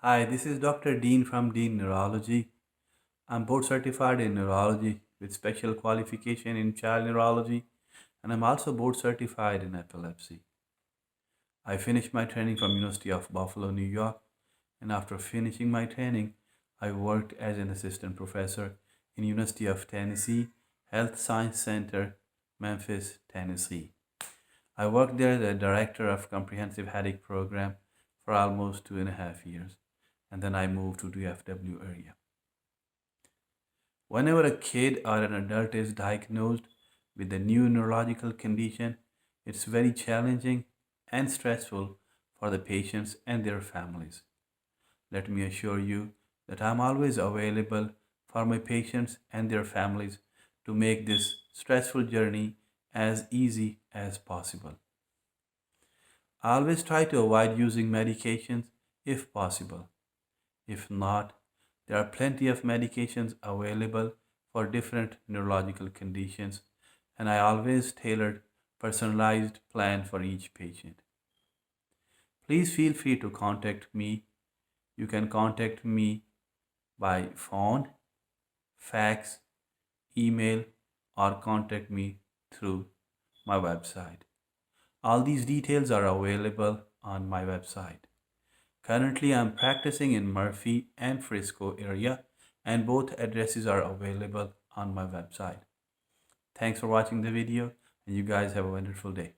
Hi, this is Dr. Dean from Dean Neurology. I'm board certified in neurology with special qualification in child neurology, and I'm also board certified in epilepsy. I finished my training from University of Buffalo, New York, and after finishing my training, I worked as an assistant professor in University of Tennessee Health Science Center, Memphis, Tennessee. I worked there as a director of comprehensive headache program for almost 2.5 years, and then I moved to DFW area. Whenever a kid or an adult is diagnosed with a new neurological condition, it's very challenging and stressful for the patients and their families. Let me assure you that I'm always available for my patients and their families to make this stressful journey as easy as possible. I always try to avoid using medications if possible. If not, there are plenty of medications available for different neurological conditions, and I always tailored personalized plan for each patient. Please feel free to contact me. You can contact me by phone, fax, email, or contact me through my website. All these details are available on my website. Currently, I'm practicing in Murphy and Frisco area, and both addresses are available on my website. Thanks for watching the video, and you guys have a wonderful day.